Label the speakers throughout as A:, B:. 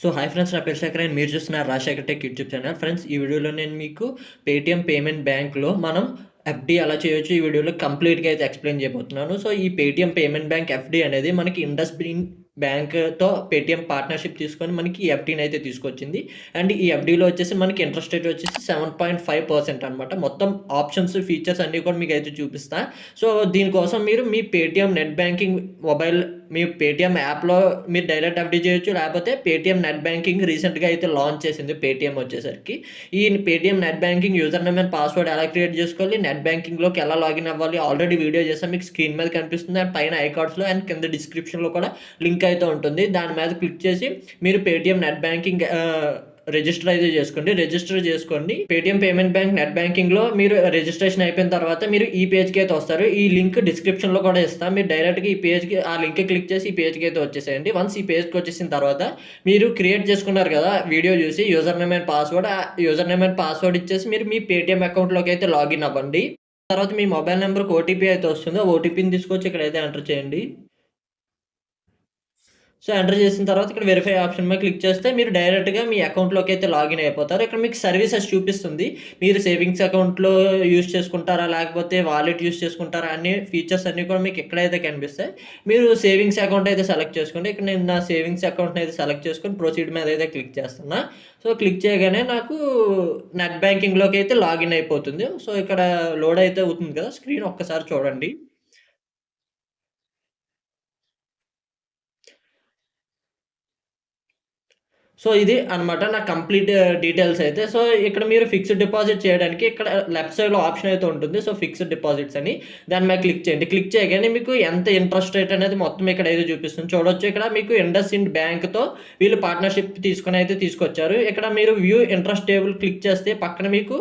A: So hi friends, నా పేరు Shekhar and మీరు చూస్తున్నారు Rajasekhar tech YouTube channel. Friends, ఈ వీడియోలో నేను మీకు పేటీఎం పేమెంట్ బ్యాంక్లో మనం ఎఫ్‌డి ఎలా చేయొచ్చు ఈ వీడియోలో కంప్లీట్‌గా అయితే ఎక్స్‌ప్లెయిన్ చేయబోతున్నాను. సో ఈ పేటీఎం పేమెంట్ బ్యాంక్ ఎఫ్‌డి అనేది మనకి ఇండస్ఇండ్ బ్యాంక్‌తో పేటీఎం పార్ట్నర్‌షిప్ తీసుకొని మనకి ఈ ఎఫ్‌డిని అయితే తీసుకొచ్చింది. అండ్ ఈ ఎఫ్‌డిలో వచ్చేసి మనకి ఇంట్రెస్ట్ రేట్ వచ్చేసి 7.5% అనమాట. మొత్తం ఆప్షన్స్, ఫీచర్స్ అన్నీ కూడా మీకైతే చూపిస్తా. సో దీనికోసం మీరు మీ పేటీఎం నెట్ బ్యాంకింగ్ మొబైల్ మీ పేటీఎం యాప్‌లో మీరు డైరెక్ట్ ఎఫ్‌డి చేయొచ్చు. లేకపోతే పేటీఎం నెట్ బ్యాంకింగ్ రీసెంట్‌గా అయితే లాంచ్ చేసింది పేటీఎం వచ్చేసరికి. ఈ Paytm net banking user name and password ఎలా క్రియేట్ చేసుకోవాలి, నెట్ బ్యాంకింగ్‌లోకి ఎలా లాగిన్ అవ్వాలి ఆల్రెడీ వీడియో చేశాను. మీకు స్క్రీన్ మీద కనిపిస్తుంది. అండ్ పైన ఐకార్డ్స్‌లో అండ్ కింద డిస్క్రిప్షన్‌లో కూడా లింక్ అయితే ఉంటుంది. దాని మీద క్లిక్ చేసి మీరు పేటీఎం నెట్ బ్యాంకింగ్ రిజిస్టర్ చేసుకోండి. పేటీఎం పేమెంట్ బ్యాంక్ నెట్ బ్యాంకింగ్‌లో మీరు రిజిస్ట్రేషన్ అయిపోయిన తర్వాత మీరు ఈ పేజ్‌కి అయితే వస్తారు. ఈ లింక్ డిస్క్రిప్షన్‌లో కూడా ఇస్తా. మీరు డైరెక్ట్‌గా ఈ పేజ్‌కి ఆ లింక్ క్లిక్ చేసి ఈ పేజ్‌కి అయితే వచ్చేసేయండి. వన్స్ ఈ పేజ్‌కి వచ్చేసిన తర్వాత మీరు క్రియేట్ చేసుకున్నారు కదా వీడియో చూసి యూజర్ నేమ్ అండ్ పాస్వర్డ్. ఆ యూజర్ నేమ్ అండ్ పాస్వర్డ్ ఇచ్చేసి మీరు మీ పేటీఎం అకౌంట్‌లోకి అయితే లాగిన్ అవ్వండి. తర్వాత మీ మొబైల్ నంబర్‌కి ఓటీపీ అయితే వస్తుంది. ఆ ఓటీపీని తీసుకొచ్చి ఇక్కడైతే ఎంటర్ చేయండి. సో ఎంటర్ చేసిన తర్వాత ఇక్కడ వెరిఫై ఆప్షన్ మీద క్లిక్ చేస్తే మీరు డైరెక్ట్‌గా మీ అకౌంట్‌లోకి అయితే లాగిన్ అయిపోతారు. ఇక్కడ మీకు సర్వీసెస్ చూపిస్తుంది. మీరు సేవింగ్స్ అకౌంట్‌లో యూజ్ చేసుకుంటారా? లేకపోతే వాలెట్ యూజ్ చేసుకుంటారా? అన్ని ఫీచర్స్ అన్నీ కూడా మీకు ఇక్కడైతే కనిపిస్తాయి. మీరు సేవింగ్స్ అకౌంట్ అయితే సెలెక్ట్ చేసుకోండి. ఇక్కడ నేను నా సేవింగ్స్ అకౌంట్‌ని అయితే సెలెక్ట్ చేసుకొని ప్రొసీడ్ మీద అయితే క్లిక్ చేస్తున్నా. సో క్లిక్ చేయగానే నాకు నెట్ బ్యాంకింగ్‌లోకి అయితే లాగిన్ అయిపోతుంది. సో ఇక్కడ లోడ్ అయితే అవుతుంది కదా! స్క్రీన్ ఒక్కసారి చూడండి. సో ఇది అనమాట నా కంప్లీట్ డీటెయిల్స్ అయితే. సో ఇక్కడ మీరు ఫిక్స్డ్ డిపాజిట్ చేయడానికి ఇక్కడ లెఫ్ట్ సైడ్‌లో ఆప్షన్ అయితే ఉంటుంది. సో ఫిక్స్డ్ డిపాజిట్స్ అని. దాని మీద క్లిక్ చేయండి. క్లిక్ చేయగానే మీకు ఎంత ఇంట్రెస్ట్ రేట్ అనేది మొత్తం ఇక్కడైతే చూపిస్తుంది. చూడొచ్చు ఇక్కడ మీకు ఇండస్ఇండ్ బ్యాంక్‌తో వీళ్ళు పార్ట్నర్‌షిప్ తీసుకొని అయితే తీసుకొచ్చారు. ఇక్కడ మీరు వ్యూ ఇంట్రెస్ట్ టేబుల్ క్లిక్ చేస్తే పక్కన మీకు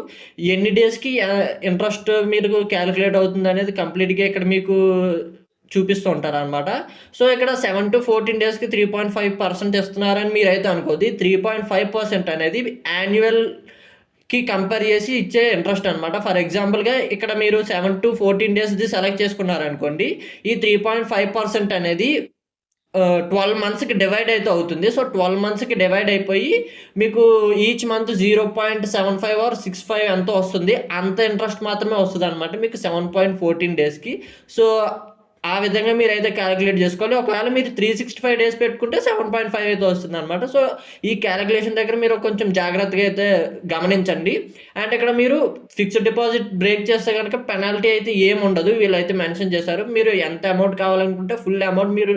A: ఎన్ని డేస్‌కి ఇంట్రెస్ట్ మీరు కాలిక్యులేట్ అవుతుందనేది కంప్లీట్‌గా ఇక్కడ మీకు చూపిస్తూ ఉంటారనమాట. సో ఇక్కడ 7-14 డేస్‌కి 3.5% ఇస్తున్నారని మీరైతే అనుకోద్ది. 3.5% అనేది యాన్యువల్‌కి కంపేర్ చేసి ఇచ్చే ఇంట్రెస్ట్ అనమాట. ఫర్ ఎగ్జాంపుల్‌గా ఇక్కడ మీరు 7-14 డేస్‌ది సెలెక్ట్ చేసుకున్నారనుకోండి. ఈ 3.5% అనేది 12 మంత్స్‌కి డివైడ్ అయితే అవుతుంది. సో 12 మంత్స్‌కి డివైడ్ అయిపోయి మీకు ఈచ్ మంత్ 0.75 ఆర్ 65 ఎంతో వస్తుంది. అంత ఇంట్రెస్ట్ మాత్రమే వస్తదనమాట మీకు 7.14 డేస్‌కి. సో ఆ విధంగా మీరైతే కాలిక్యులేట్ జేసుకోవాలి. ఒకవేళ మీరు 365 డేస్ పెట్టుకుంటే 7.5 అయితే వస్తుందనమాట. సో, ఈ కాలిక్యులేషన్ దగ్గర మీరు కొంచెం జాగ్రత్తగా అయితే గమనించండి. అండ్ ఇక్కడ మీరు ఫిక్స్డ్ డిపాజిట్ బ్రేక్ చేస్తే గనక పెనాల్టీ అయితే ఏముండదు. వీళ్ళైతే మెన్షన్ చేశారు. మీరు ఎంత అమౌంట్ కావాలనుకుంటే ఫుల్ అమౌంట్ మీరు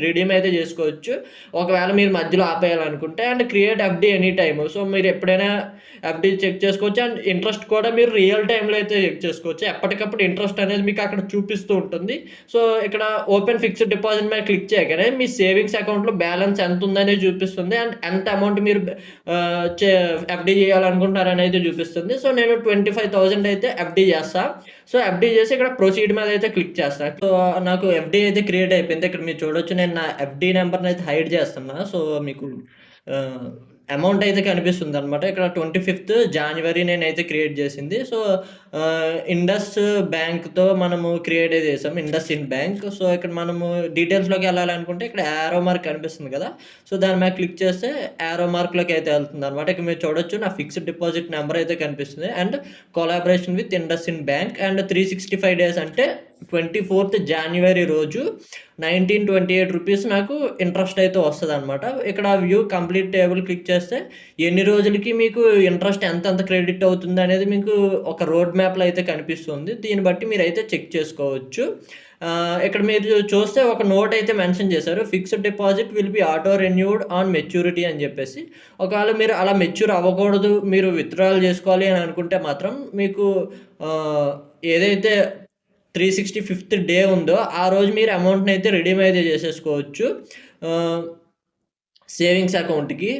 A: రిడీమ్ అయితే జేసుకోవచ్చు. ఒకవేళ మీరు మధ్యలో ఆపేయాలనుకుంటే. And create FD any time. So, మీరు ఎప్పుడైనా ఎఫ్‌డి చెక్ చేసుకోవచ్చు. అండ్ ఇంట్రెస్ట్ కూడా మీరు రియల్ టైమ్‌లో అయితే చెక్ చేసుకోవచ్చు. ఎప్పటికప్పుడు ఇంట్రెస్ట్ అనేది మీకు అక్కడ చూపిస్తూ ఉంటుంది. సో, ఇక్కడ ఓపెన్ ఫిక్స్డ్ డిపాజిట్ మీద క్లిక్ చేయగానే మీ సేవింగ్స్ అకౌంట్‌లో బ్యాలెన్స్ ఎంతుందనేది చూపిస్తుంది. అండ్ ఎంత అమౌంట్ మీరు ఆహ్, చే ఎఫ్‌డి చేయాలనుకుంటున్నారనైతే చూపిస్తుంది. సో, నేను 25,000 అయితే ఎఫ్‌డి చేస్తా. సో, ఎఫ్‌డి చేసి ఇక్కడ ప్రొసీడ్ మీద అయితే క్లిక్ చేస్తా. సో, నాకు ఎఫ్‌డి అయితే క్రియేట్ అయిపోయింది. ఇక్కడ మీరు చూడొచ్చు నేను నా ఎఫ్‌డి నంబర్‌నైతే హైడ్ చేస్తున్నా. సో, మీకు ఆహ్, అమౌంట్ అయితే కనిపిస్తుందనమాట. ఇక్కడ 25థ్ జాన్యువరి నేనైతే క్రియేట్ చేసింది. సో, ఇండస్ బ్యాంక్‌తో మనము క్రియేట్ అయితే చేసాం. ఇండస్ఇండ్ బ్యాంక్. సో, ఇక్కడ మనము డీటెయిల్స్‌లోకి ఎళ్ళాలనుకుంటే ఇక్కడ యారో మార్క్ కనిపిస్తుంది కదా! సో, దాని మీద క్లిక్ చేస్తే యారో మార్క్‌లోకి అయితే ఎళ్తుందనమాట. ఇక్కడ మీరు చూడొచ్చు నా ఫిక్స్డ్ డిపాజిట్ నంబర్ అయితే కనిపిస్తుంది. And collaboration with IndusInd bank and 365 days అంటే 24థ్ జాన్యువరి రోజు ₹1928 నాకు ఇంట్రెస్ట్ అయితే వస్తదనమాట. ఇక్కడ వ్యూ కంప్లీట్ టేబుల్ క్లిక్ చేస్తే ఎన్ని రోజులకి మీకు ఇంట్రెస్ట్ ఎంతెంత క్రెడిట్ అవుతుందనేది మీకు ఒక రోడ్ మ్యాప్‌లో అయితే కనిపిస్తుంది. దీన్ని బట్టి మీరైతే చెక్ చేసుకోవచ్చు. ఇక్కడ మీరు చూస్తే ఒక నోట్ అయితే మెన్షన్ చేశారు. Fixed deposit will be auto renewed on maturity అని చెప్పేసి. ఒకవేళ మీరు అలా మెచ్యూర్ అవ్వకూడదు, మీరు విత్‌డ్రాయల్ చేసుకోవాలి అని అనుకుంటే మాత్రం మీకు ఆహ్, ఏదైతే 365థ్ డే ఉందో, ఆ రోజు మీరు అమౌంట్‌నైతే రిడీమ్ అయితే చేసేసుకోవచ్చు. ఆహ్, సేవింగ్స్ అకౌంట్‌కి.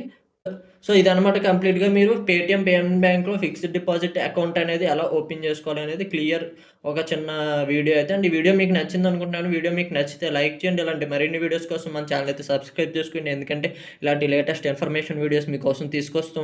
A: సో, ఇదనమాట కంప్లీట్‌గా మీరు పేటీఎం పేమెంట్ బ్యాంక్‌లో ఫిక్స్డ్ డిపాజిట్ అకౌంట్ అనేది ఎలా ఓపెన్ చేసుకోవాలనేది క్లియర్ ఒక చిన్న వీడియో అయితే. అండ్ ఈ వీడియో మీకు నచ్చిందనుకుంటున్నాను. వీడియో మీకు నచ్చితే లైక్ చేయండి. ఇలాంటి మరిన్ని వీడియోస్ కోసం మన ఛానెల్ అయితే సబ్స్క్రైబ్ చేసుకోండి. ఎందుకంటే ఇలాంటి లేటెస్ట్ ఇన్ఫర్మేషన్ వీడియోస్ మీకోసం తీసుకొస్తూ